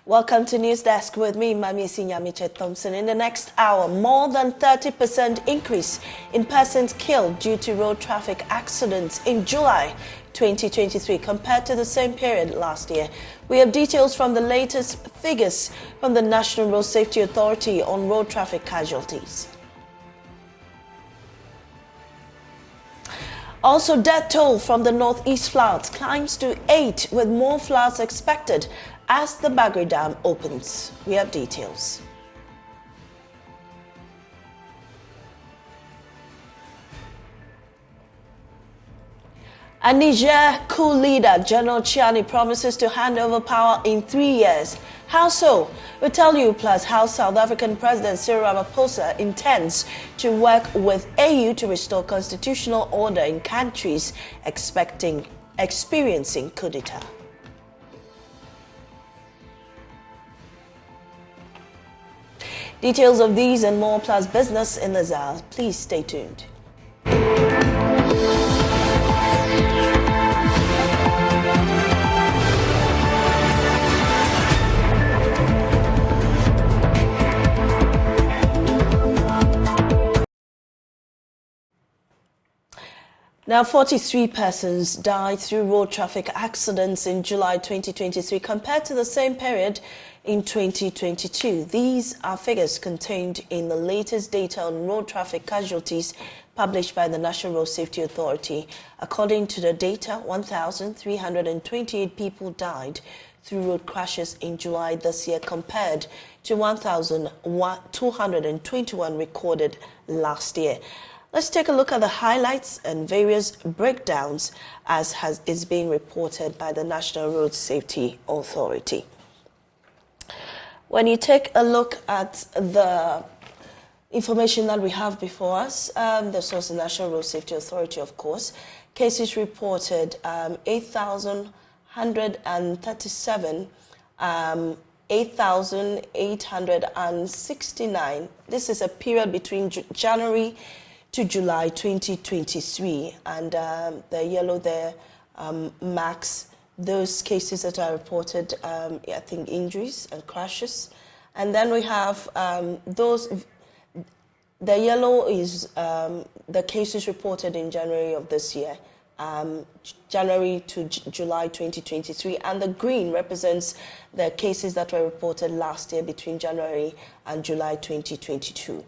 Welcome to News Desk with me, Mami Sinyamiche Thompson. In the next hour, more than 30% increase in persons killed due to road traffic accidents in July 2023 compared to the same period last year. We have details from the latest figures from the National Road Safety Authority on road traffic casualties. Also, death toll from the northeast floods climbs to 8, with more floods expected as the Bagri Dam opens. We have details. A Niger coup leader, General Chiani, promises to hand over power in 3 years. How so? We'll tell you, plus how South African President Cyril Ramaphosa intends to work with AU to restore constitutional order in countries experiencing coup d'etat. Details of these and more, plus business in the ZAR. Please stay tuned. Now, 43 persons died through road traffic accidents in July 2023 compared to the same period in 2022. These are figures contained in the latest data on road traffic casualties published by the National Road Safety Authority. According to the data, 1,328 people died through road crashes in July this year compared to 1,221 recorded last year. Let's take a look at the highlights and various breakdowns as is being reported by the National Road Safety Authority. When you take a look at the information that we have before us, the source of the National Road Safety Authority, of course, cases reported 8,137, 8,869. This is a period between January to July 2023, and the yellow there marks those cases that are reported, I think, injuries and crashes. And then we have the yellow is the cases reported in January of this year, January to July 2023, and the green represents the cases that were reported last year between January and July 2022.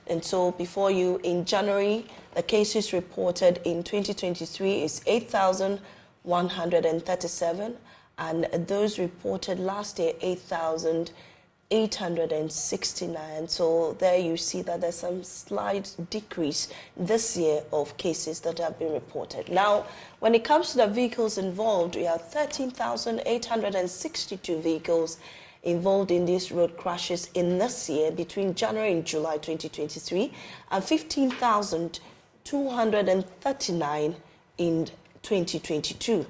And so before you, in January, the cases reported in 2023 is 8,137, and those reported last year, 8,869. So there you see that there's some slight decrease this year of cases that have been reported. Now, when it comes to the vehicles involved, we have 13,862 vehicles involved in these road crashes in this year between January and July 2023, and 15,239 in 2022.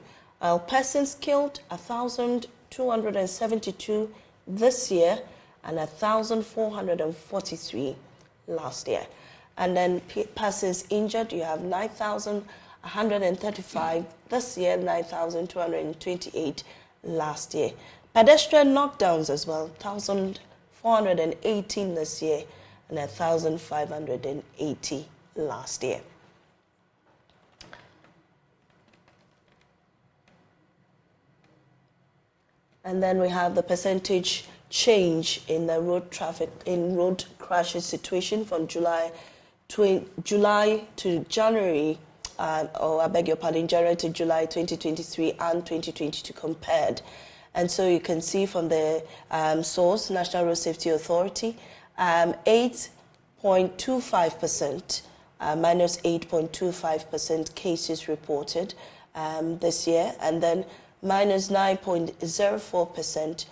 Persons killed, 1,272 this year and 1,443 last year. And then persons injured, you have 9,135 this year, 9,228 last year. Pedestrian knockdowns as well, 1,418 this year and 1,580 last year. And then we have the percentage change in the road crashes situation from July to January, January to July 2023 and 2022 compared. And so you can see from the source, National Road Safety Authority, 8.25%, minus 8.25% cases reported this year, and then minus 9.04%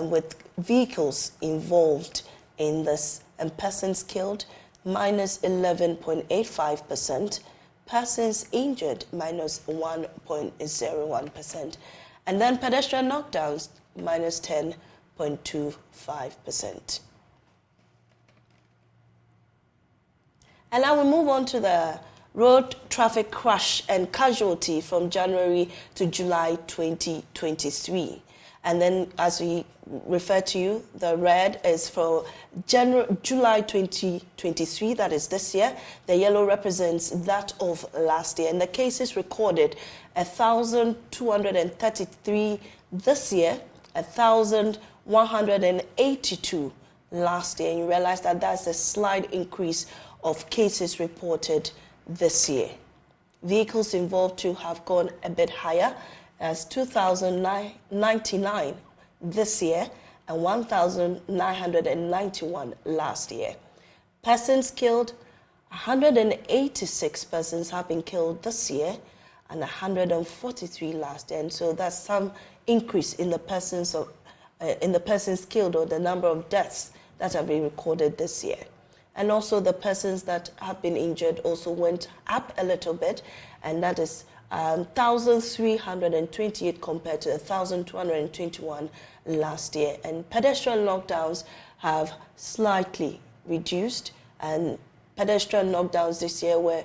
with vehicles involved in this, and persons killed, minus 11.85%, persons injured, minus 1.01%. And then pedestrian knockdowns, minus 10.25%. And now we move on to the road traffic crash and casualty from January to July 2023. And then, as we refer to you, the red is for July 2023, that is this year. The yellow represents that of last year. And the cases recorded, 1,233 this year, 1,182 last year. And you realize that that's a slight increase of cases reported this year. Vehicles involved too have gone a bit higher, as 2,099 this year and 1,991 last year. Persons killed, 186 persons have been killed this year and 143 last year. And so that's some increase in the persons killed, or the number of deaths that have been recorded this year. And also the persons that have been injured also went up a little bit, and that is 1,328 compared to 1,221 last year. And pedestrian knockdowns have slightly reduced, and pedestrian knockdowns this year were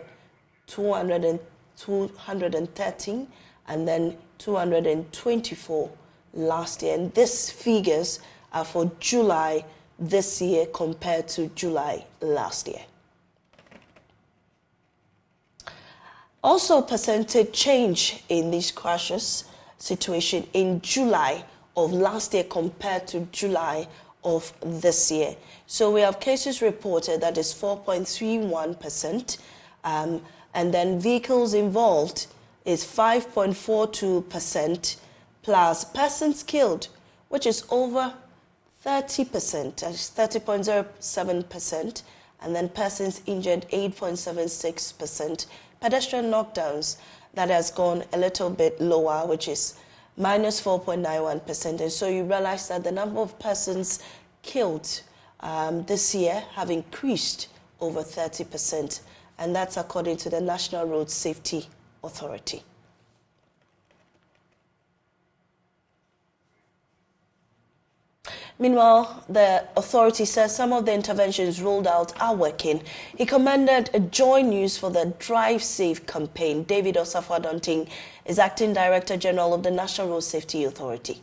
213 and then 224 last year. And these figures are for July this year compared to July last year. Also, percentage change in these crashes situation in July of last year compared to July of this year. So we have cases reported that is 4.31%, and then vehicles involved is 5.42%, plus persons killed, which is over 30%, that's 30.07%, and then persons injured 8.76%. Pedestrian knockdowns, that has gone a little bit lower, which is minus 4.91%. And so you realize that the number of persons killed this year have increased over 30%, and that's according to the National Road Safety Authority. Meanwhile, the authority says some of the interventions rolled out are working. He commended JoyNews for the Drive Safe campaign. David Osafo-Adonting is Acting Director General of the National Road Safety Authority.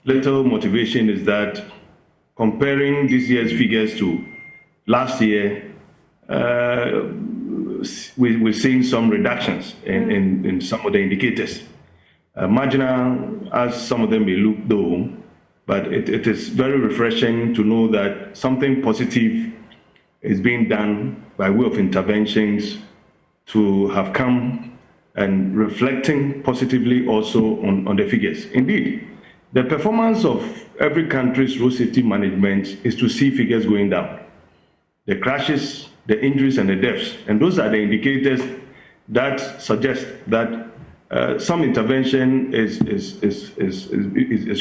Little motivation is that comparing this year's figures to last year, we're seeing some reductions in some of the indicators. Marginal, as some of them may look though, but it is very refreshing to know that something positive is being done by way of interventions to have come and reflecting positively also on the figures. Indeed, the performance of every country's road safety management is to see figures going down. The crashes, the injuries, and the deaths, and those are the indicators that suggest that some intervention is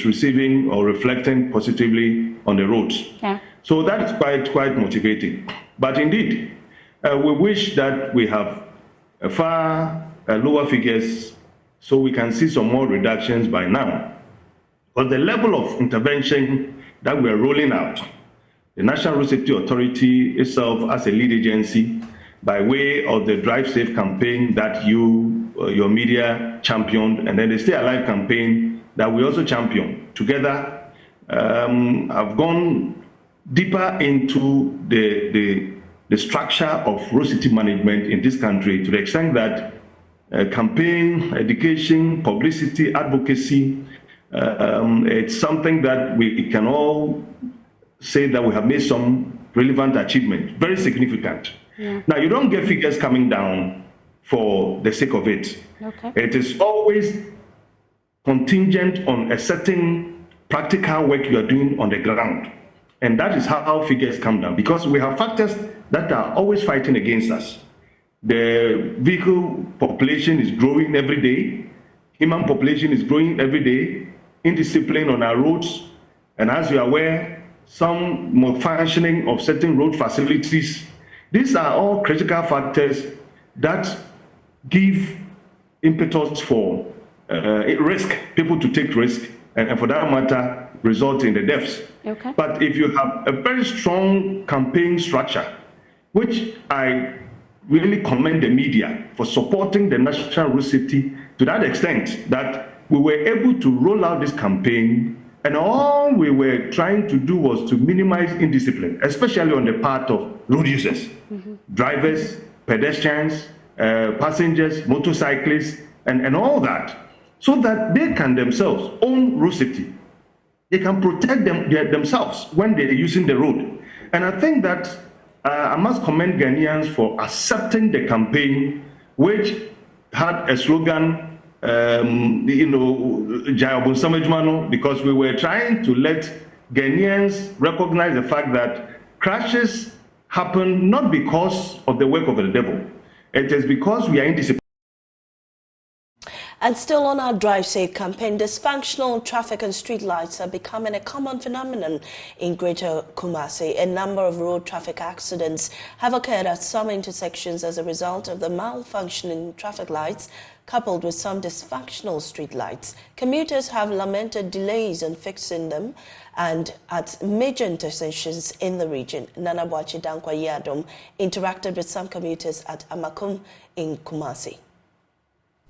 receiving or reflecting positively on the roads. Yeah. So that is quite motivating. But indeed, we wish that we have far lower figures so we can see some more reductions by now. But the level of intervention that we are rolling out, the National Road Safety Authority itself as a lead agency, by way of the Drive Safe campaign that your media championed, and then the Stay Alive campaign that we also championed together, have gone deeper into the structure of road safety management in this country, to the extent that campaign, education, publicity, advocacy, it's something that we can all say that we have made some relevant achievement, very significant. Yeah. Now, you don't get figures coming down for the sake of it. Okay. It is always contingent on a certain practical work you are doing on the ground. And that is how figures come down, because we have factors that are always fighting against us. The vehicle population is growing every day. Human population is growing every day. Indiscipline on our roads. And as you are aware, some malfunctioning of certain road facilities. These are all critical factors that give impetus for risk, people to take risk, and for that matter, result in the deaths. Okay. But if you have a very strong campaign structure, which I really commend the media for supporting the national road safety to that extent that we were able to roll out this campaign, and all we were trying to do was to minimize indiscipline, especially on the part of road users, drivers, pedestrians, passengers, motorcyclists, and all that, so that they can themselves own road safety. They can protect themselves when they're using the road. And I think that I must commend Ghanaians for accepting the campaign, which had a slogan, because we were trying to let Ghanaians recognize the fact that crashes happen not because of the work of the devil. It is because we are indisciplined. And still on our Drive Safe campaign, dysfunctional traffic and street lights are becoming a common phenomenon in Greater Kumasi. A number of road traffic accidents have occurred at some intersections as a result of the malfunctioning traffic lights, coupled with some dysfunctional street lights. Commuters have lamented delays in fixing them and at major intersections in the region. Nana Bwachi Dankwa Yadom interacted with some commuters at Makubu in Kumasi.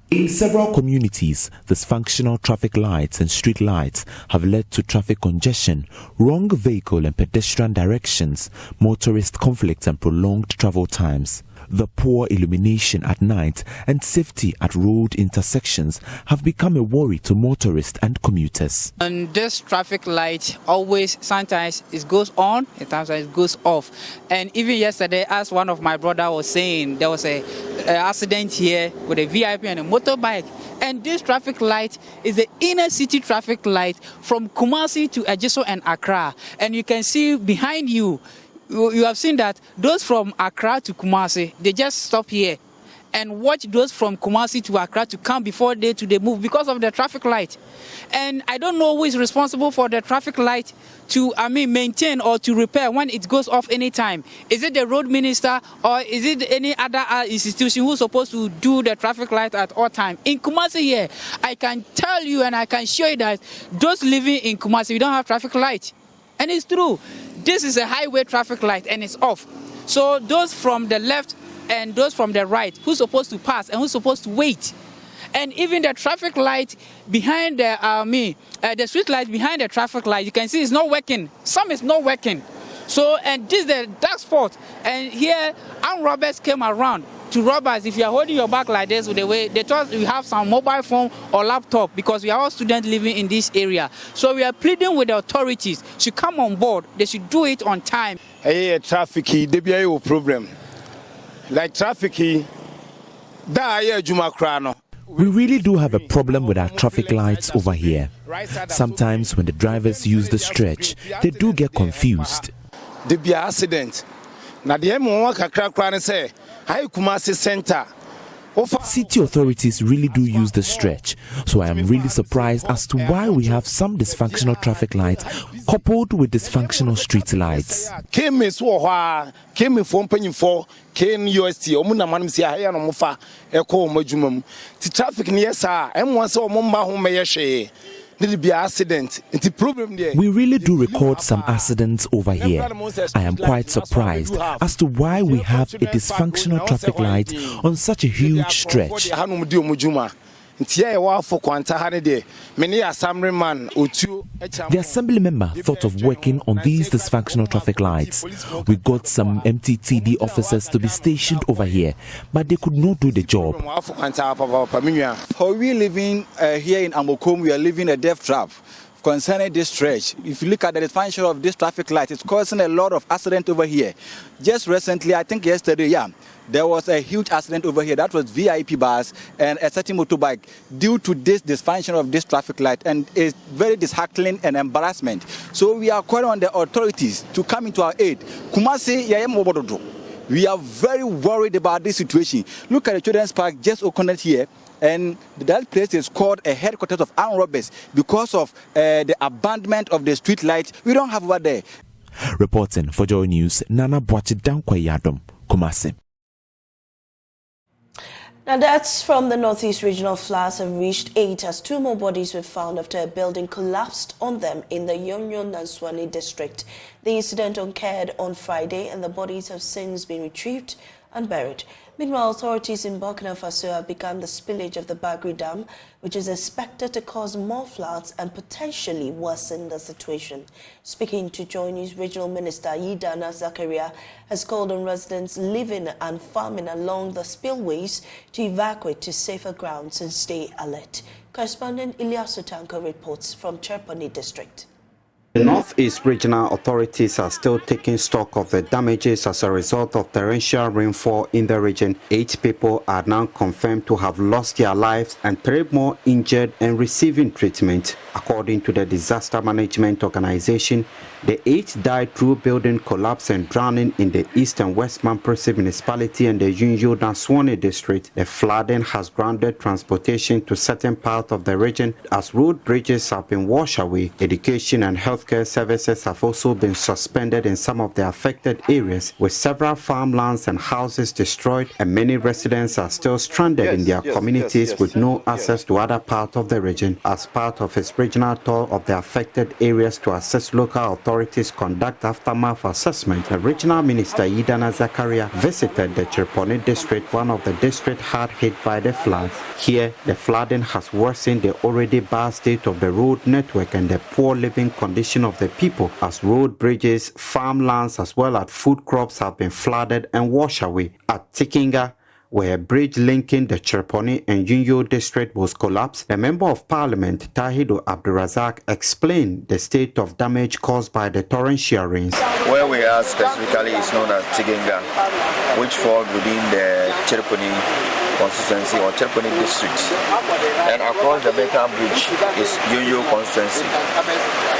In several communities, dysfunctional traffic lights and street lights have led to traffic congestion, wrong vehicle and pedestrian directions, motorist conflicts and prolonged travel times. The poor illumination at night and safety at road intersections have become a worry to motorists and commuters. And this traffic light always, sometimes it goes on, sometimes it goes off. And even yesterday, as one of my brother was saying, there was a accident here with a VIP and a motorbike. And this traffic light is the inner city traffic light from Kumasi to Ejiso and Accra. And you can see behind you, you have seen that those from Accra to Kumasi, they just stop here and watch those from Kumasi to Accra to come before they move because of the traffic light. And I don't know who is responsible for the traffic light to maintain or to repair when it goes off anytime. Is it the road minister or is it any other institution who's supposed to do the traffic light at all time? In Kumasi here, I can tell you and I can show you that those living in Kumasi, we don't have traffic light. And it's true. This is a highway traffic light and it's off. So those from the left and those from the right, who's supposed to pass and who's supposed to wait? And even the traffic light behind the street light behind the traffic light, you can see it's not working. Some is not working. So, and this is the dark spot. And here, armed robbers came around to rob us. If you are holding your back like this with the way, they thought we have some mobile phone or laptop because we are all students living in this area. So we are pleading with the authorities to come on board. They should do it on time. Hey, traffic, there be a problem. Like traffic, we really do have a problem with our traffic lights over here. Sometimes when the drivers use the stretch, they do get confused. There be an accident. Now the M1 say, "Hi Kumasi Center." City authorities really do use the stretch, so I am really surprised as to why we have some dysfunctional traffic lights coupled with dysfunctional street lights. Came from penny for UST, Omuna Mansi, I am Mofa, Echo Mojumum. The traffic near Sa, M1 saw Mumba home may Did be an accident? It's a problem there. We really do record some accidents over here. I am quite surprised as to why we have a dysfunctional traffic light on such a huge stretch. The assembly member thought of working on these dysfunctional traffic lights. We got some MTTD officers to be stationed over here, but they could not do the job. For we living here in Amokom, we are living a death trap concerning this stretch. If you look at the dysfunction of this traffic light, it's causing a lot of accident over here. Just recently, I think yesterday, there was a huge accident over here. That was VIP bus and a certain motorbike due to this dysfunction of this traffic light, and it's very disheartening and embarrassment. So we are calling on the authorities to come into our aid. Kumasi, we are very worried about this situation. Look at the children's park just opened here, and that place is called a headquarters of armed robbers because of the abandonment of the street lights. We don't have over there. Reporting for JoyNews, Nana Bwachi Dankwa Yadom, Kumasi. Now that's from the Northeast. Regional floods have reached 8 as 2 more bodies were found after a building collapsed on them in the Yonyo-Nanswani district. The incident occurred on Friday and the bodies have since been retrieved and buried. Meanwhile, authorities in Burkina Faso have begun the spillage of the Bagri Dam, which is expected to cause more floods and potentially worsen the situation. Speaking to JoyNews, Regional Minister Yidana Zakaria has called on residents living and farming along the spillways to evacuate to safer grounds and stay alert. Correspondent Ilyasu Tanko reports from Cherponi District. The Northeast Regional authorities are still taking stock of the damages as a result of torrential rainfall in the region. 8 people are now confirmed to have lost their lives and 3 more injured and receiving treatment. According to the Disaster Management Organization, the 8 died through building collapse and drowning in the East and West Mamprese municipality and the Yunyu-Naswani district. The flooding has grounded transportation to certain parts of the region as road bridges have been washed away. Education and healthcare services have also been suspended in some of the affected areas, with several farmlands and houses destroyed, and many residents are still stranded in their communities with no access to other parts of the region. As part of his regional tour of the affected areas to assess local authorities conduct aftermath assessment, the regional minister Yidana Zakaria visited the Cherponi district, one of the districts hard hit by the floods. Here, the flooding has worsened the already bad state of the road network and the poor living condition of the people, as road bridges, farmlands, as well as food crops have been flooded and washed away. At Tikinga, where a bridge linking the Cherponi and Yunyu district was collapsed, the Member of Parliament, Tahido Abdurazak, explained the state of damage caused by the torrential rains. Where we are specifically is known as Tikinga, which falls within the Cherponi constituency or Cherponi district. And across the Mecca Bridge is Yunyu constituency.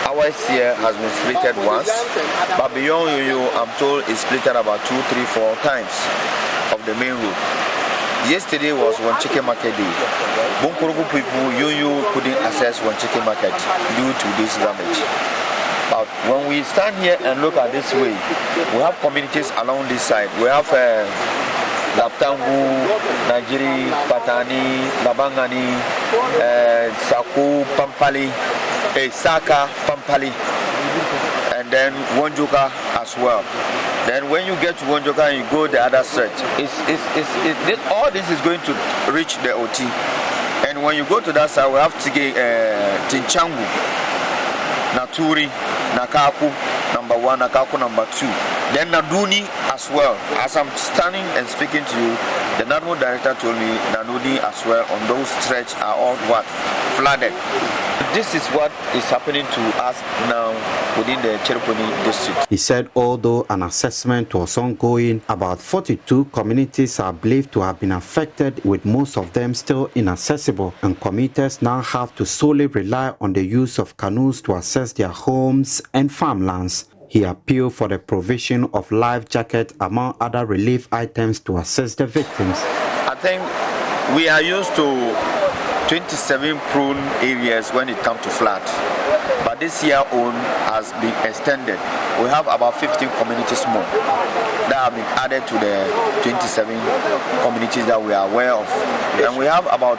Ours here has been splitted once, but beyond Yunyu, I'm told it's splitted about 2, 3, 4 times of the main road. Yesterday was one chicken market day. Bunkurugu people, Yunyu couldn't access one chicken market due to this damage. But when we stand here and look at this way, we have communities along this side. We have Laptangu, Najiri, Patani, Labangani, Saku, Pampali, Saka, Pampali, and then Wonjuka as well. Then when you get to Wonjoka and you go the other side, all this is going to reach the OT. And when you go to that side, we have Tinchangu, Naturi, Nakaku, number 1, Nakaku, number 2. Then Naduni as well. As I'm standing and speaking to you, the National Director told me Naduni as well on those stretch are all flooded. This is what is happening to us now within the Cherponi district. He said although an assessment was ongoing, about 42 communities are believed to have been affected, with most of them still inaccessible, and commuters now have to solely rely on the use of canoes to access their homes and farmlands. He appealed for the provision of life jackets among other relief items to assist the victims. I think we are used to 27 prone areas when it comes to floods, but this year on has been extended. We have about 15 communities more that have been added to the 27 communities that we are aware of, and we have about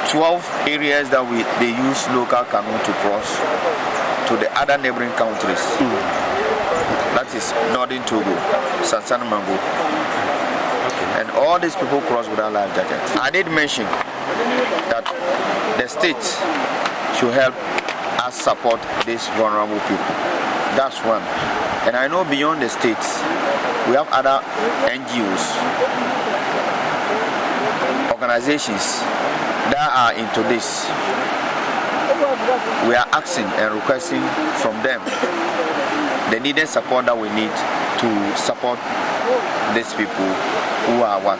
12 areas that they use local canoe to cross to the other neighboring countries. That is Northern Togo, Sansan Mango, and all these people cross without life jackets. I did mention that the state should help us support these vulnerable people. That's one. And I know beyond the states, we have other NGOs, organizations that are into this. We are asking and requesting from them the needed support that we need to support these people who are what?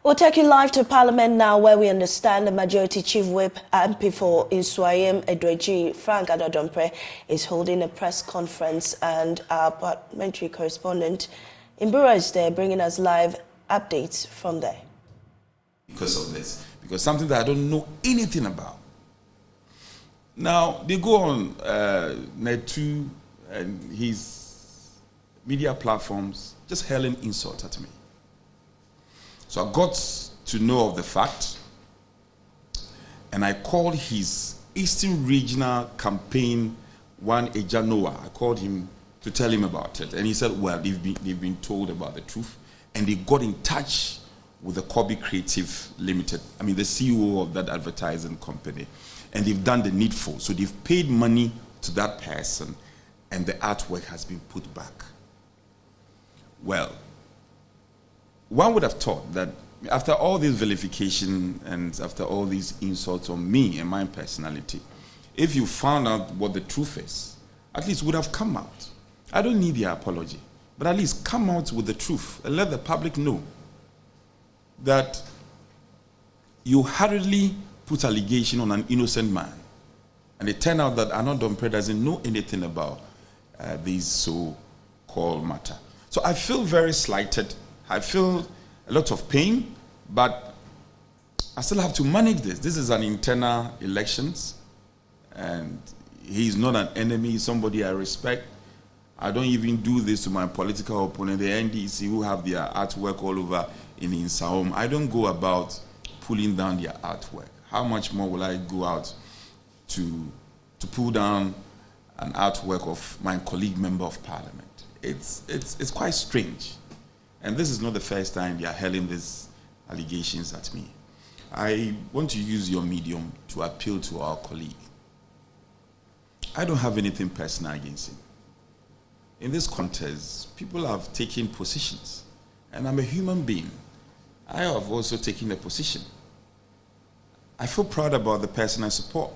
We'll take you live to Parliament now, where we understand the Majority Chief Whip MP for Inswayem Edweji, Frank Adodompre, is holding a press conference, and our parliamentary correspondent Imbura is there bringing us live updates from there. Because of this, because something that I don't know anything about. Now, they go on Net2 and his media platforms just hurling insult at me. So I got to know of the fact, and I called his Eastern Regional campaign one Eja Noah. I called him to tell him about it, and he said, well, they've been told about the truth, and they got in touch with the Coup Creative Limited, I mean the CEO of that advertising company, and they've done the needful. So they've paid money to that person, and the artwork has been put back. Well, one would have thought that after all this vilification and after all these insults on me and my personality, if you found out what the truth is, at least would have come out. I don't need their apology, but at least come out with the truth and let the public know that you hurriedly put allegation on an innocent man, and it turned out that Anodompe doesn't know anything about this so-called matter. So I feel very slighted. I feel a lot of pain, but I still have to manage this. This is an internal elections, and he's not an enemy, he's somebody I respect. I don't even do this to my political opponent, the NDC, who have their artwork all over in Insaom. I don't go about pulling down their artwork. How much more will I go out to pull down an artwork of my colleague member of parliament? It's quite strange. And this is not the first time they are hurling these allegations at me. I want to use your medium to appeal to our colleague. I don't have anything personal against him. In this contest, people have taken positions, and I'm a human being. I have also taken a position. I feel proud about the person I support.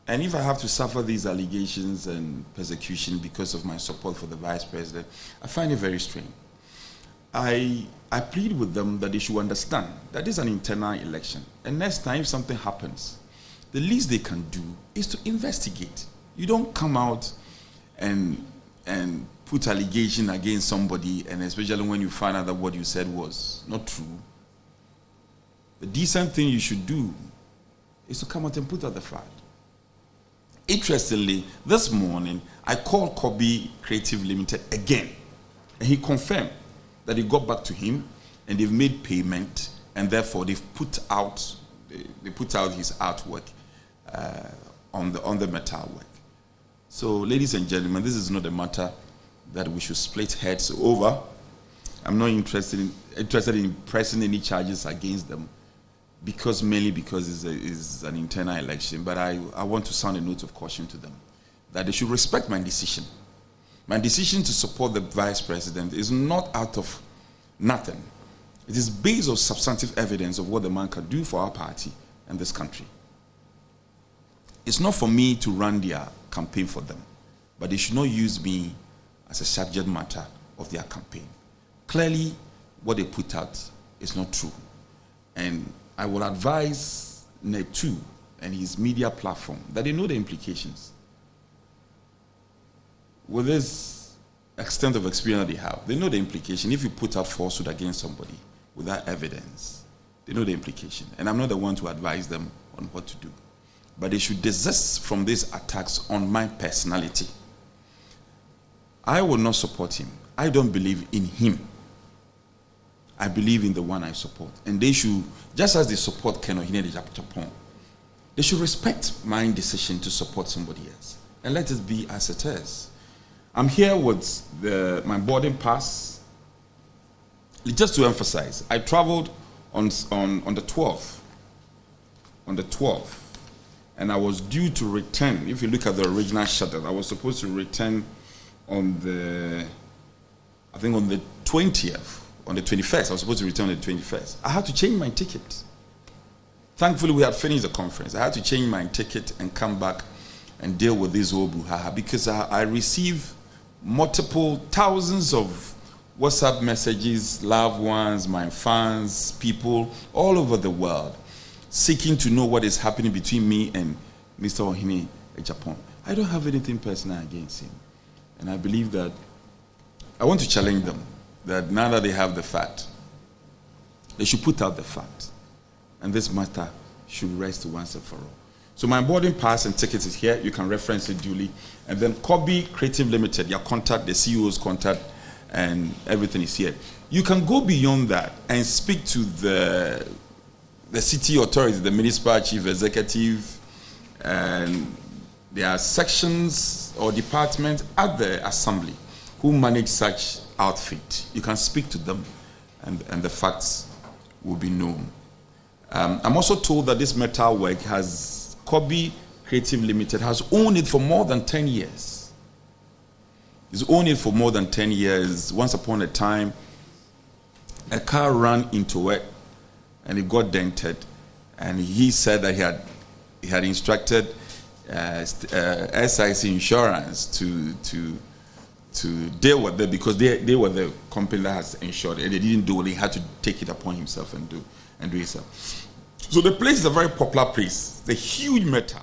And if I have to suffer these allegations and persecution because of my support for the Vice President, I find it very strange. I plead with them that they should understand that this is an internal election. And next time if something happens, the least they can do is to investigate. You don't come out and put allegation against somebody, and especially when you find out that what you said was not true. The decent thing you should do is to come out and put out the fact. Interestingly, this morning, I called Coup Creative Limited again, and he confirmed that it got back to him, and they've made payment, and therefore they've put out his artwork on the metal work. So, ladies and gentlemen, this is not a matter that we should split heads over. I'm not interested in pressing any charges against them, mainly because it's an internal election. But I want to sound a note of caution to them, that they should respect my decision. My decision to support the Vice President is not out of nothing. It is based on substantive evidence of what the man can do for our party and this country. It's not for me to run their campaign for them, but they should not use me as a subject matter of their campaign. Clearly, what they put out is not true. And I will advise Netu and his media platform that they know the implications. With this extent of experience that they have, they know the implication. If you put out falsehood against somebody without evidence, they know the implication. And I'm not the one to advise them on what to do. But they should desist from these attacks on my personality. I will not support him. I don't believe in him. I believe in the one I support. And they should, just as they support Ken Ohene Japan, they should respect my decision to support somebody else. And let it be as it is. I'm here with my boarding pass. Just to emphasize, I traveled on the 12th. On the 12th. And I was due to return. If you look at the original schedule, I was supposed to return on the 20th. On the 21st, I was supposed to return on the 21st. I had to change my ticket. Thankfully, we had finished the conference. I had to change my ticket and come back and deal with this whole brouhaha, because I received multiple thousands of WhatsApp messages, loved ones, my fans, people all over the world, seeking to know what is happening between me and Mr. Ohene Japan. I don't have anything personal against him. And I believe that I want to challenge them that now that they have the fact, they should put out the fact. And this matter should rest once and for all. So my boarding pass and ticket is here. You can reference it duly. And then Coup Creative Limited, your contact, the CEO's contact, and everything is here. You can go beyond that and speak to the the city authorities, the municipal chief executive, and there are sections or departments at the assembly who manage such outfit. You can speak to them and the facts will be known. I'm also told that this metal work has, Kobe Creative Limited has owned it for more than 10 years. It's owned it for more than 10 years. Once upon a time, a car ran into it and it got dented. And he said that he had instructed SIC Insurance to deal with it because they were the company that has insured it. And they didn't do it. He had to take it upon himself and do it himself. So the place is a very popular place. It's a huge metal.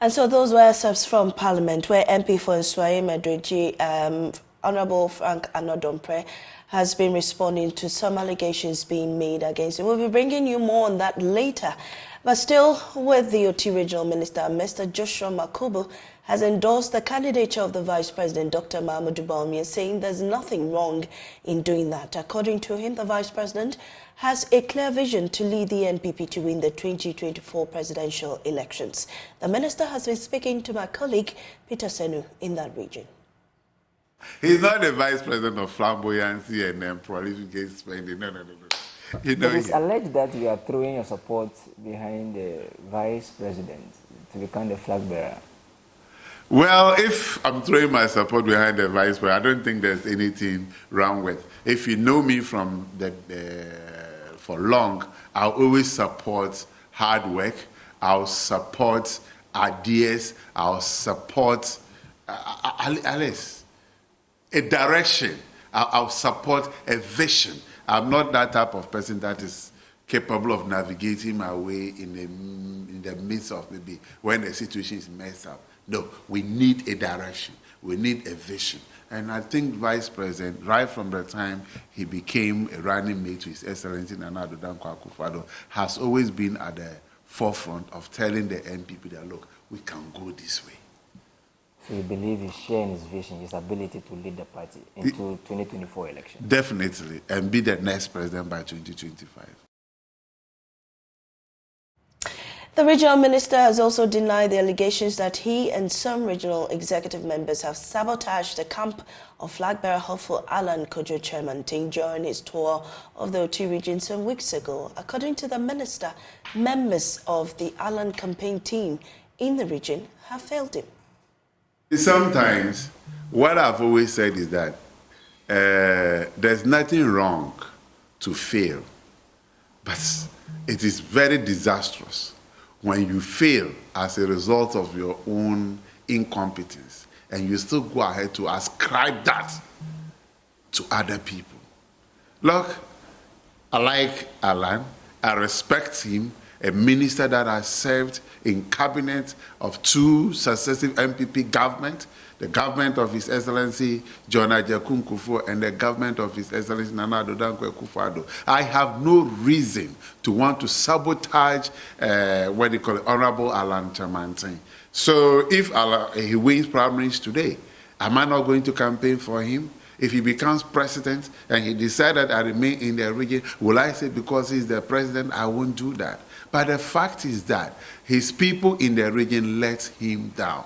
And so those were excerpts from Parliament, where MP for Nswaye Medreji, Honourable Frank Anodompre, has been responding to some allegations being made against him. We'll be bringing you more on that later. But still, with the OT Regional Minister, Mr. Joshua Makubu has endorsed the candidature of the Vice President, Dr. Makubu Bawumia, saying there's nothing wrong in doing that. According to him, the Vice President has a clear vision to lead the NPP to win the 2024 presidential elections. The minister has been speaking to my colleague, Peter Senu, in that region. He's not the Vice President of flamboyancy and prolific spending. No. It is alleged that you are throwing your support behind the Vice President to become the flag bearer. Well, if I'm throwing my support behind the Vice President, I don't think there's anything wrong with. If you know me from for long, I'll always support hard work. I'll support ideas. I'll support Alice, a direction. I'll support a vision. I'm not that type of person that is capable of navigating my way in the midst of maybe when the situation is messed up. No, we need a direction. We need a vision. And I think Vice President, right from the time he became a running mate to His Excellency Nana Addo Dankwa Akufo-Addo, has always been at the forefront of telling the NPP that, look, we can go this way. So you believe he's sharing his vision, his ability to lead the party into 2024 election? Definitely, and be the next president by 2025. The regional minister has also denied the allegations that he and some regional executive members have sabotaged the camp of flag-bearer hopeful Alan Kojo Chairman Ting during his tour of the OT region some weeks ago. According to the minister, members of the Alan campaign team in the region have failed him. Sometimes, what I've always said is that there's nothing wrong to fail, but it is very disastrous when you fail as a result of your own incompetence and you still go ahead to ascribe that to other people. Look, I like Alan, I respect him, a minister that has served in cabinet of 2 successive NPP governments, the government of His Excellency John Ajakun Kufuor and the government of His Excellency Nana Addo Dankwa Akufo-Addo. I have no reason to want to sabotage what they call it, Honorable Alan Chamantin. So if he wins primaries today, am I not going to campaign for him? If he becomes president and he decided I remain in the region, will I say because he's the president, I won't do that? But the fact is that his people in the region let him down.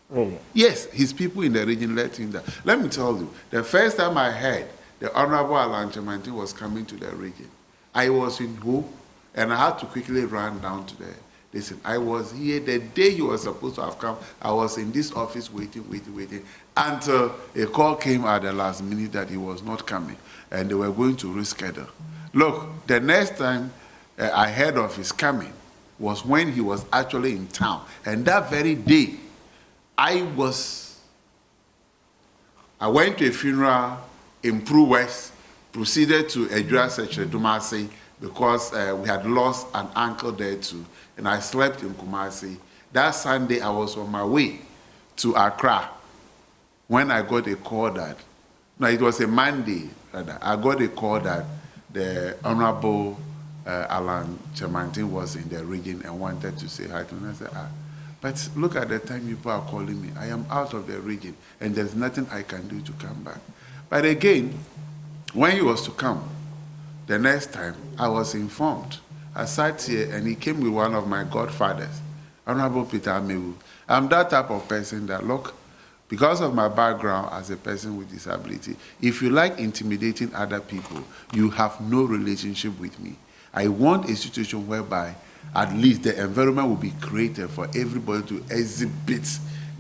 Really? Yes, his people in the region let him down. Let me tell you, the first time I heard the Honorable Alan Chamantin was coming to the region, I was in Hope, and I had to quickly run down to the. Listen, I was here the day he was supposed to have come. I was in this office waiting, until a call came at the last minute that he was not coming, and they were going to reschedule. Look, the next time I heard of his coming was when he was actually in town, and that very day, I went to a funeral in Prue West, proceeded to Edra Section Dumasi, because we had lost an uncle there too, and I slept in Kumasi. That Sunday, I was on my way to Accra when I got a call that, no, it was a Monday, rather. I got a call that the Honorable Alan Chemantin was in the region and wanted to say hi to me. I said, but look at the time people are calling me. I am out of the region, and there's nothing I can do to come back. But again, when he was to come, the next time, I was informed. I sat here, and he came with one of my godfathers, Honorable Peter Amewu. I'm that type of person that, look, because of my background as a person with disability, if you like intimidating other people, you have no relationship with me. I want a situation whereby at least the environment will be created for everybody to exhibit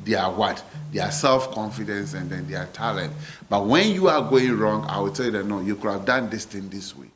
their what? Their self-confidence and then their talent. But when you are going wrong, I will tell you that no, you could have done this thing this way.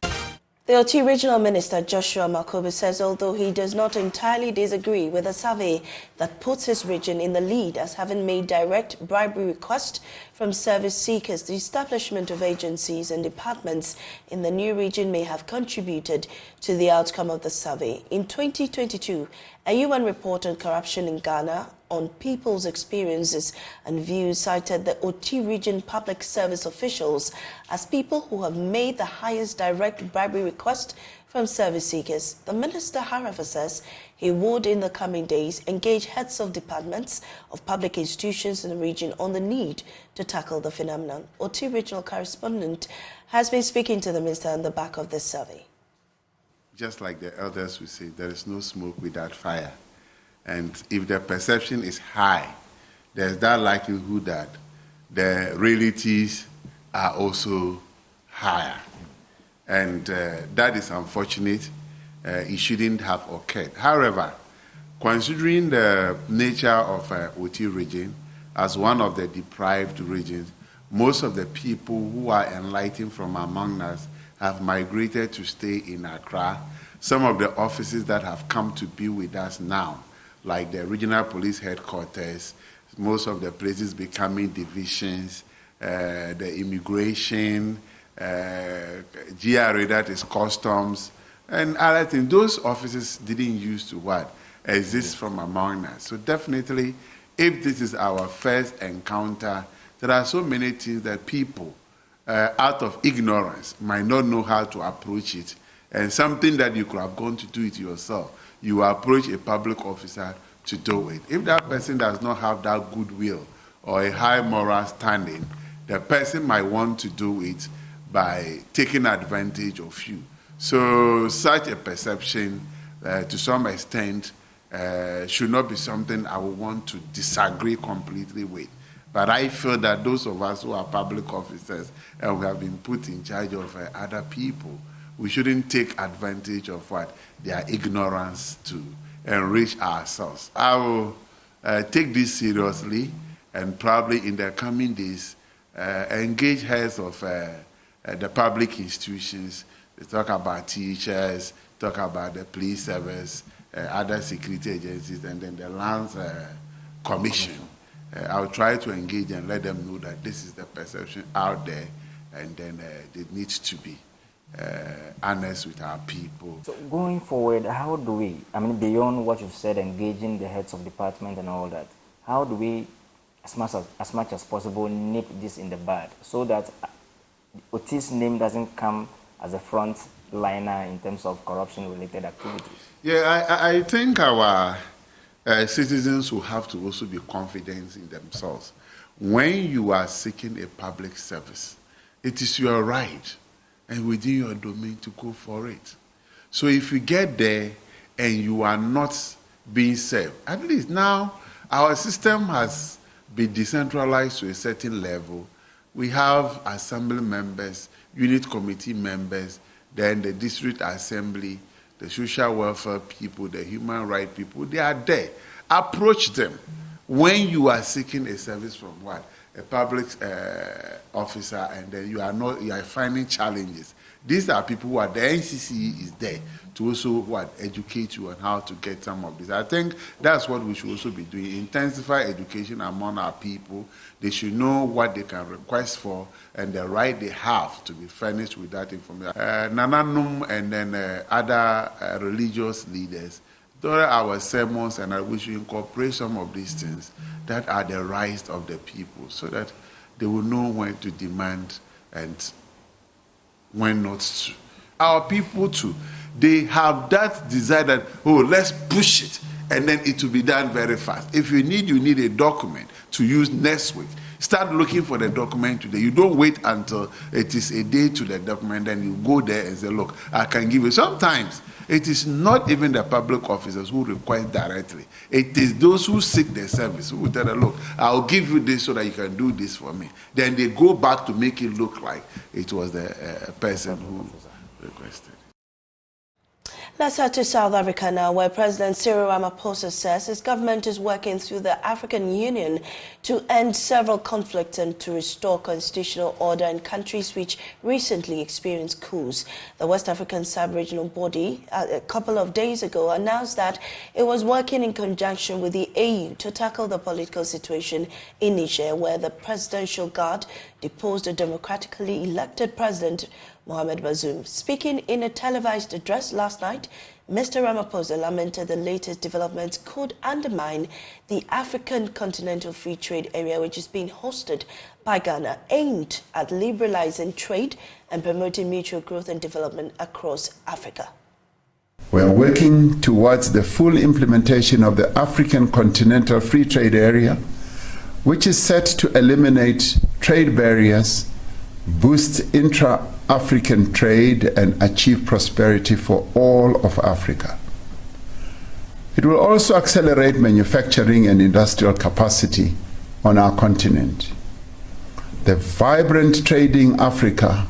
The OT Regional Minister Joshua Makubu says although he does not entirely disagree with a survey that puts his region in the lead as having made direct bribery requests from service seekers, the establishment of agencies and departments in the new region may have contributed to the outcome of the survey. In 2022, a UN report on corruption in Ghana on people's experiences and views cited the OT region public service officials as people who have made the highest direct bribery request from service seekers. The minister, however, says he would in the coming days engage heads of departments of public institutions in the region on the need to tackle the phenomenon. OT regional correspondent has been speaking to the minister on the back of this survey. Just like the elders would say, there is no smoke without fire. And if the perception is high, there's that likelihood that the realities are also higher. And that is unfortunate. It shouldn't have occurred. However, considering the nature of OT region as one of the deprived regions, most of the people who are enlightened from among us have migrated to stay in Accra. Some of the offices that have come to be with us now, like the regional police headquarters, most of the places becoming divisions, the immigration, GRA, that is customs, and other things. Those offices didn't used to what? Exist from among us. So definitely, if this is our first encounter, there are so many things that people, out of ignorance, might not know how to approach it. And something that you could have gone to do it yourself, you approach a public officer to do it. If that person does not have that goodwill or a high moral standing, the person might want to do it by taking advantage of you. So such a perception, to some extent, should not be something I would want to disagree completely with. But I feel that those of us who are public officers and we have been put in charge of other people, we shouldn't take advantage of what? Their ignorance to enrich ourselves. I will take this seriously and probably in the coming days engage heads of the public institutions. They talk about teachers, talk about the police service, other security agencies, and then the Lands Commission. I'll try to engage and let them know that this is the perception out there, and then it needs to be honest with our people. So going forward, how do we, beyond what you've said, engaging the heads of department and all that, how do we, as much as possible, nip this in the bud so that Oti's name doesn't come as a front liner in terms of corruption-related activities? Yeah, I think our citizens will have to also be confident in themselves. When you are seeking a public service, it is your right and within your domain to go for it. So if you get there and you are not being served, at least now our system has been decentralized to a certain level. We have assembly members, unit committee members, then the district assembly, the social welfare people, the human rights people, they are there. Approach them. When you are seeking a service from what? A public officer, and then you are finding challenges, These are people who are, the NCC is there to also educate you on how to get some of this. I think that's what we should also be doing. Intensify education among our people. They should know what they can request for and the right they have to be furnished with that information. Nananum and then other religious leaders, during our sermons, and we should incorporate some of these things that are the rights of the people, so that they will know when to demand and when not to. Our people too, they have that desire that, oh, let's push it, and then it will be done very fast. If you need a document to use next week, start looking for the document today. You don't wait until it is a day to the document, then you go there and say, look, I can give you. Sometimes it is not even the public officers who request directly. It is those who seek the service who will tell them, look, I'll give you this so that you can do this for me. Then they go back to make it look like it was the person who requested. Let's head to South Africa now, where President Cyril Ramaphosa says his government is working through the African Union to end several conflicts and to restore constitutional order in countries which recently experienced coups. The West African sub-regional body a couple of days ago announced that it was working in conjunction with the AU to tackle the political situation in Niger, where the Presidential Guard deposed a democratically elected president, Mohamed Bazoum. Speaking in a televised address last night, Mr. Ramaphosa lamented the latest developments could undermine the African Continental Free Trade Area, which is being hosted by Ghana, aimed at liberalizing trade and promoting mutual growth and development across Africa. We are working towards the full implementation of the African Continental Free Trade Area, which is set to eliminate trade barriers, boost intra-African trade, and achieve prosperity for all of Africa. It will also accelerate manufacturing and industrial capacity on our continent. The vibrant trading Africa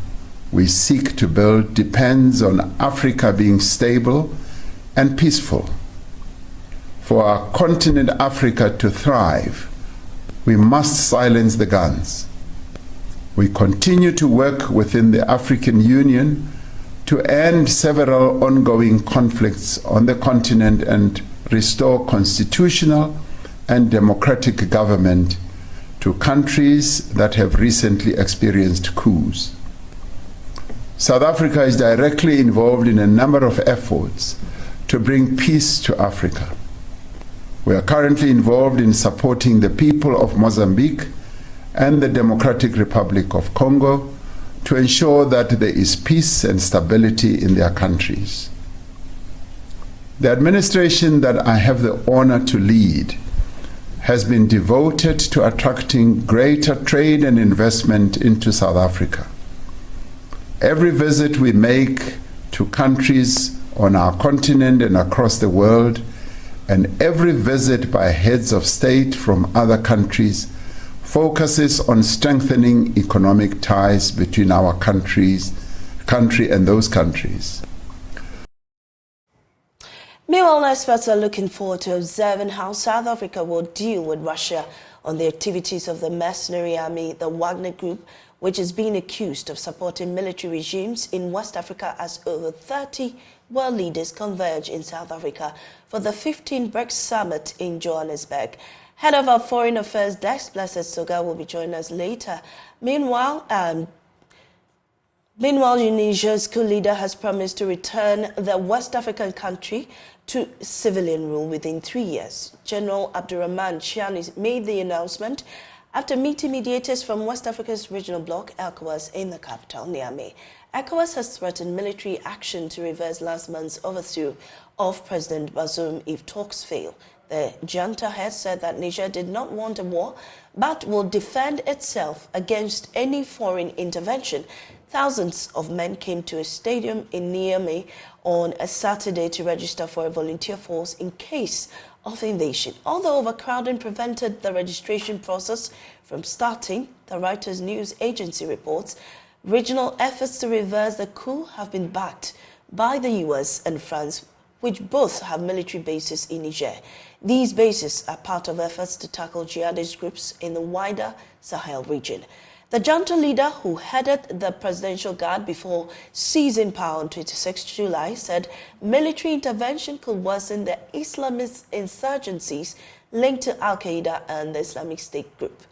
we seek to build depends on Africa being stable and peaceful. For our continent Africa to thrive, we must silence the guns. We continue to work within the African Union to end several ongoing conflicts on the continent and restore constitutional and democratic government to countries that have recently experienced coups. South Africa is directly involved in a number of efforts to bring peace to Africa. We are currently involved in supporting the people of Mozambique and the Democratic Republic of Congo to ensure that there is peace and stability in their countries. The administration that I have the honor to lead has been devoted to attracting greater trade and investment into South Africa. Every visit we make to countries on our continent and across the world, and every visit by heads of state from other countries, focuses on strengthening economic ties between our country and those countries. Meanwhile, experts are looking forward to observing how South Africa will deal with Russia on the activities of the mercenary army, the Wagner Group, which is being accused of supporting military regimes in West Africa, as over 30 world leaders converge in South Africa for the 15th BRICS Summit in Johannesburg. Head of our Foreign Affairs desk, Blessed Soga, will be joining us later. Meanwhile, Nigeria's coup leader has promised to return the West African country to civilian rule within 3 years. General Abdurrahman Chiani made the announcement after meeting mediators from West Africa's regional bloc, ECOWAS, in the capital, Niamey. ECOWAS has threatened military action to reverse last month's overthrow of President Bazoum if talks fail. The junta head said that Niger did not want a war, but will defend itself against any foreign intervention. Thousands of men came to a stadium in Niamey on a Saturday to register for a volunteer force in case of invasion. Although overcrowding prevented the registration process from starting, the Reuters news agency reports, regional efforts to reverse the coup have been backed by the US and France, which both have military bases in Niger. These bases are part of efforts to tackle jihadist groups in the wider Sahel region. The junta leader who headed the Presidential Guard before seizing power on 26 July said military intervention could worsen the Islamist insurgencies linked to Al-Qaeda and the Islamic State group.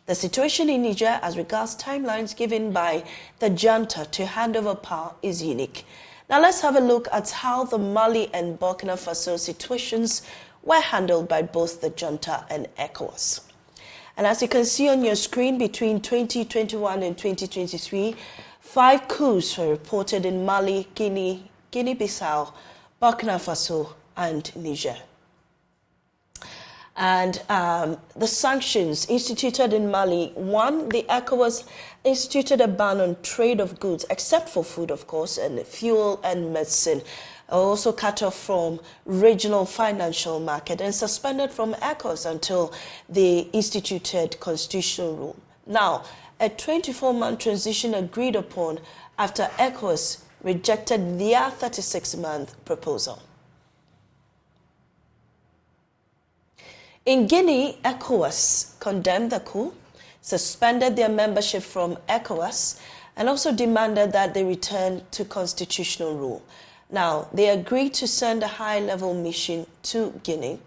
The situation in Niger as regards timelines given by the junta to hand over power is unique. Now let's have a look at how the Mali and Burkina Faso situations were handled by both the junta and ECOWAS. And as you can see on your screen, between 2021 and 2023, 5 coups were reported in Mali, Guinea-Bissau, Burkina Faso, and Niger. And the sanctions instituted in Mali, one, the ECOWAS instituted a ban on trade of goods, except for food, of course, and fuel and medicine. Also cut off from regional financial market and suspended from ECOWAS until they instituted constitutional rule. Now, a 24-month transition agreed upon after ECOWAS rejected their 36-month proposal. In Guinea, ECOWAS condemned the coup, suspended their membership from ECOWAS, and also demanded that they return to constitutional rule. Now, they agreed to send a high-level mission to Guinea.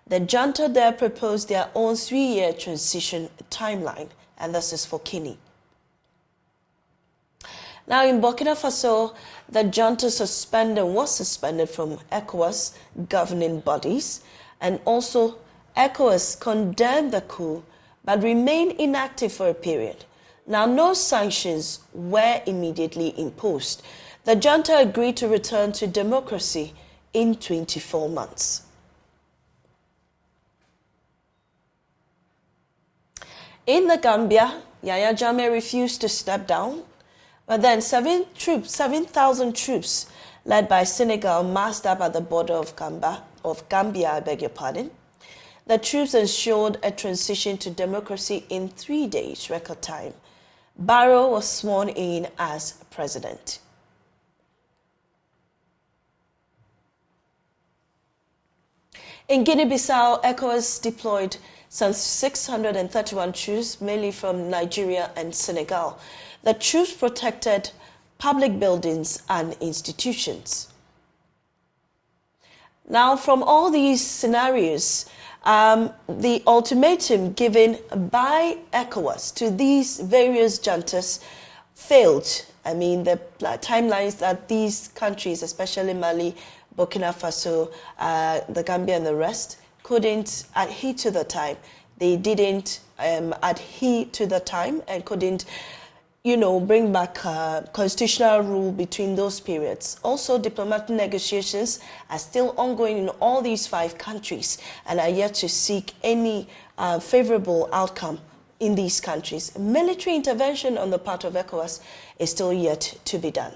The junta there proposed their own 3-year transition timeline, and this is for Guinea. Now, in Burkina Faso, the junta was suspended from ECOWAS governing bodies, and also ECOWAS condemned the coup, but remained inactive for a period. Now, no sanctions were immediately imposed. The junta agreed to return to democracy in 24 months. In the Gambia, Yahya Jammeh refused to step down, but then 7,000 troops led by Senegal massed up at the border of Gambia, I beg your pardon. The troops ensured a transition to democracy in 3 days, record time. Barrow was sworn in as president. In Guinea-Bissau, ECOWAS deployed some 631 troops, mainly from Nigeria and Senegal. The troops protected public buildings and institutions. Now, from all these scenarios, the ultimatum given by ECOWAS to these various juntas failed. I mean, the timelines that these countries, especially Mali, Burkina Faso, the Gambia and the rest, couldn't adhere to the time. They didn't adhere to the time and couldn't, bring back constitutional rule between those periods. Also, diplomatic negotiations are still ongoing in all these 5 countries and are yet to seek any favorable outcome in these countries. Military intervention on the part of ECOWAS is still yet to be done.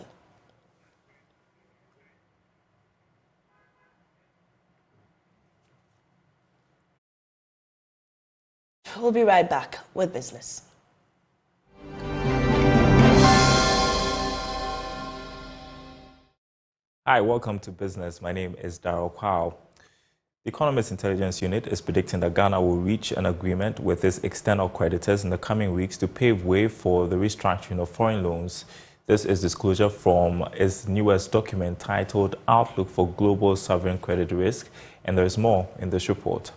We'll be right back with business. Hi, welcome to Business. My name is Darryl Kwao. The Economist Intelligence Unit is predicting that Ghana will reach an agreement with its external creditors in the coming weeks to pave way for the restructuring of foreign loans. This is disclosure from its newest document titled Outlook for Global Sovereign Credit Risk, and there is more in this report.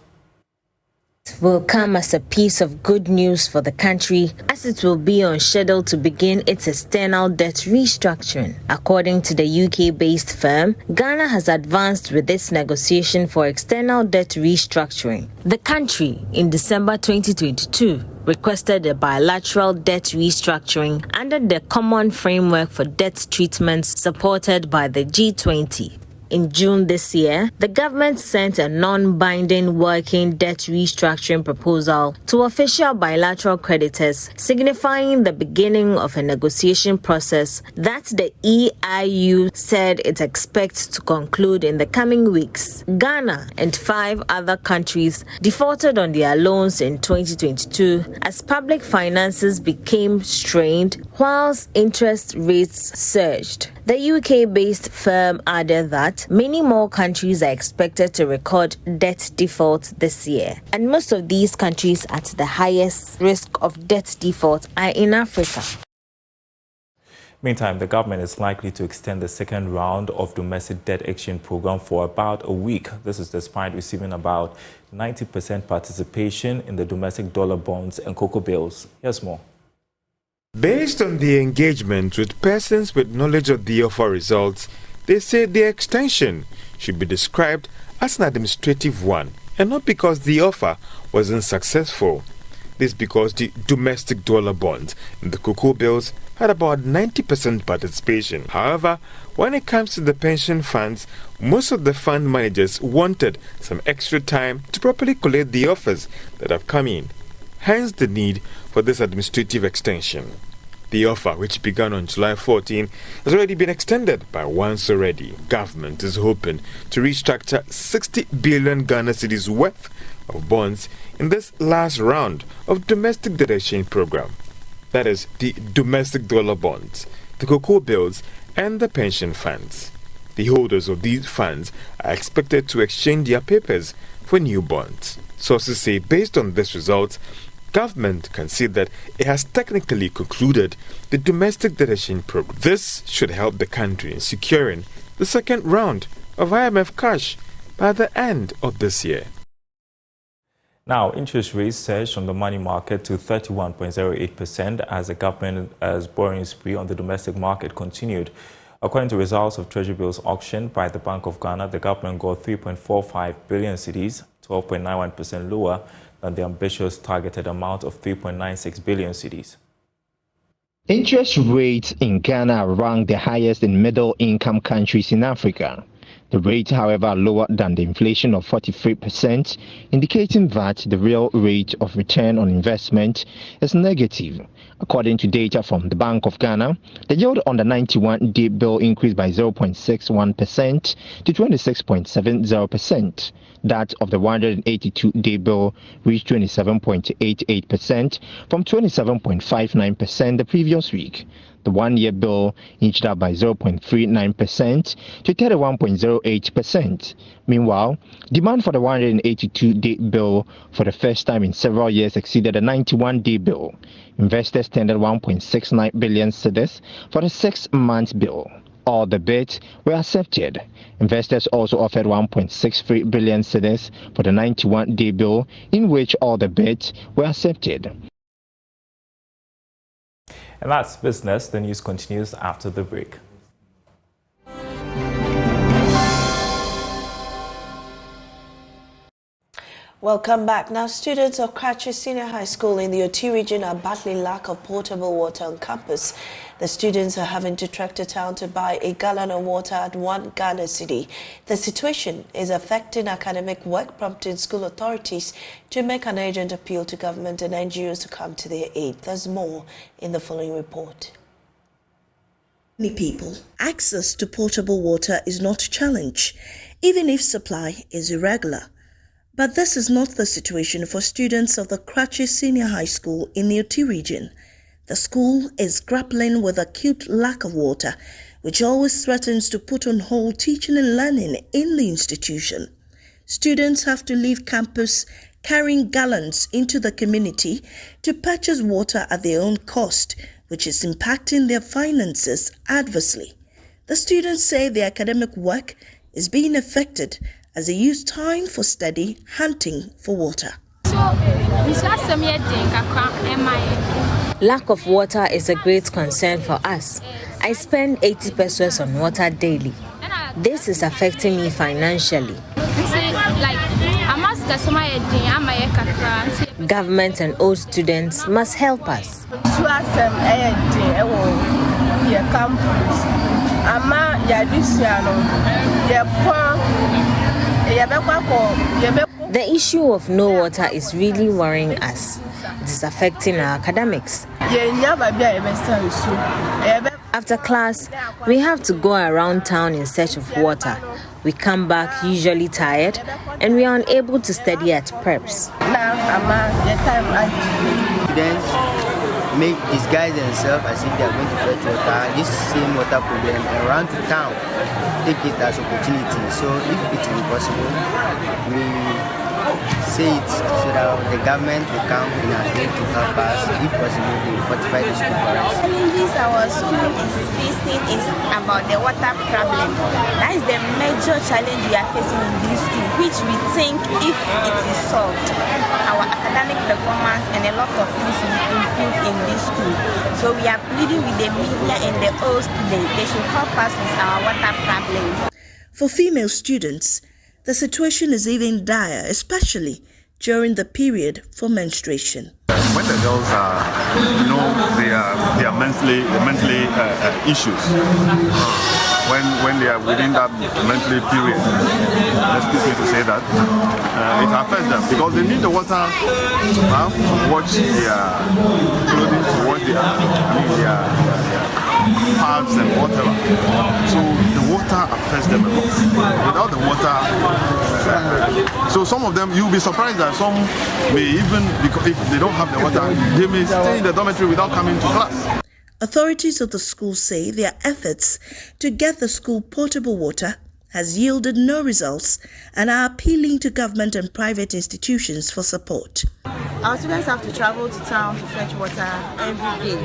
Will come as a piece of good news for the country, as it will be on schedule to begin its external debt restructuring. According to the UK-based firm, Ghana has advanced with its negotiation for external debt restructuring. The country, in December 2022, requested a bilateral debt restructuring under the Common Framework for Debt Treatments supported by the G20. In June this year, the government sent a non-binding working debt restructuring proposal to official bilateral creditors, signifying the beginning of a negotiation process that the EIU said it expects to conclude in the coming weeks. Ghana and 5 other countries defaulted on their loans in 2022 as public finances became strained whilst interest rates surged. The UK-based firm added that that many more countries are expected to record debt default this year. And most of these countries at the highest risk of debt default are in Africa. Meantime, the government is likely to extend the second round of domestic debt exchange program for about a week. This is despite receiving about 90% participation in the domestic dollar bonds and cocoa bills. Here's more. Based on the engagement with persons with knowledge of the offer results, they say the extension should be described as an administrative one, and not because the offer wasn't successful. This because the domestic dollar bonds and the cocoa bills had about 90% participation. However, when it comes to the pension funds, most of the fund managers wanted some extra time to properly collate the offers that have come in. Hence the need for this administrative extension. The offer, which began on July 14, has already been extended by once already. Government is hoping to restructure 60 billion Ghana cedis worth of bonds in this last round of domestic debt exchange program. That is, the domestic dollar bonds, the cocoa bills, and the pension funds. The holders of these funds are expected to exchange their papers for new bonds. Sources say, based on this result, government can see that it has technically concluded the domestic debt exchange program. This should help the country in securing the second round of IMF cash by the end of this year. Now, interest rates surged on the money market to 31.08% as the government's borrowing spree on the domestic market continued. According to results of Treasury bills auctioned by the Bank of Ghana, the government got 3.45 billion cedis, 12.91% lower than the ambitious targeted amount of 3.96 billion cedis. Interest rates in Ghana rank the highest in middle-income countries in Africa. The rate, however, lower than the inflation of 43%, indicating that the real rate of return on investment is negative. According to data from the Bank of Ghana, the yield on the 91-day bill increased by 0.61% to 26.70%. That of the 182-day bill reached 27.88% from 27.59% the previous week. The one-year bill inched up by 0.39% to 31.08%. Meanwhile, demand for the 182-day bill for the first time in several years exceeded the 91-day bill. Investors tendered 1.69 billion cedis for the 6-month bill. All the bids were accepted. Investors also offered 1.63 billion cedis for the 91-day bill, in which all the bids were accepted. And that's business. The news continues after the break. Welcome back. Now, students of Krachi Senior High School in the Oti region are battling lack of potable water on campus. The students are having to trek to town to buy a gallon of water at 1 Ghana cedi. The situation is affecting academic work, prompting school authorities to make an urgent appeal to government and NGOs to come to their aid. There's more in the following report. Many people, access to potable water is not a challenge, even if supply is irregular. But this is not the situation for students of the Krachi Senior High School in the Oti region. The school is grappling with acute lack of water, which always threatens to put on hold teaching and learning in the institution. Students have to leave campus carrying gallons into the community to purchase water at their own cost, which is impacting their finances adversely. The students say their academic work is being affected as they use time for study hunting for water. Lack of water is a great concern for us. I spend 80 pesos on water daily. This is affecting me financially. Government and all students must help us. The issue of no water is really worrying us. It is affecting our academics. After class, we have to go around town in search of water. We come back usually tired and we are unable to study at preps. make disguise themselves as if they are going to fetch water, this same water problem, and run to town, take it as opportunity. So if it will be possible, we say it so that the government will come in our aid to help us. If possible, they will fortify the school for us. Challenges our school is facing is about the water problem. That is the major challenge we are facing in this school, which we think if it is solved, our academic performance and a lot of things will improve in this school. So we are pleading with the media and the old students. They should help us with our water problem. For female students, the situation is even dire, especially during the period for menstruation. When the girls are, they are mentally issues. When they are within that mentally period, excuse me to say that, it affects them because they need the water to wash their clothing, to wash their pads and whatever. So the water affects them a lot. Without the water, so some of them, you'll be surprised that some may even, because if they don't have the water, they may stay in the dormitory without coming to class. Authorities of the school say their efforts to get the school potable water has yielded no results and are appealing to government and private institutions for support. Our students have to travel to town to fetch water every day,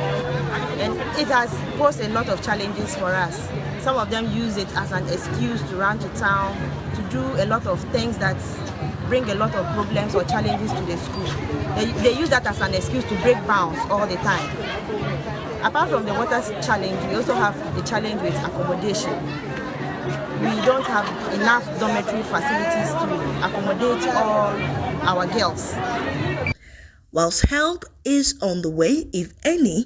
and it has posed a lot of challenges for us. Some of them use it as an excuse to run to town, to do a lot of things that bring a lot of problems or challenges to the school. They use that as an excuse to break bounds all the time. Apart from the water challenge, we also have the challenge with accommodation. We don't have enough dormitory facilities to accommodate all our girls. Whilst help is on the way, if any,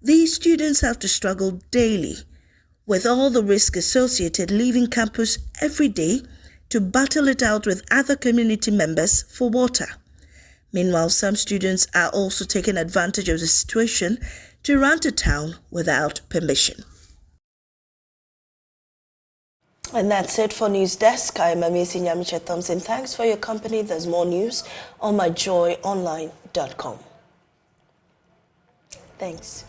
these students have to struggle daily with all the risk associated leaving campus every day to battle it out with other community members for water. Meanwhile, some students are also taking advantage of the situation to run to town without permission. And that's it for News Desk. I'm Amesi Nyamiche Thompson. Thanks for your company. There's more news on myjoyonline.com. Thanks.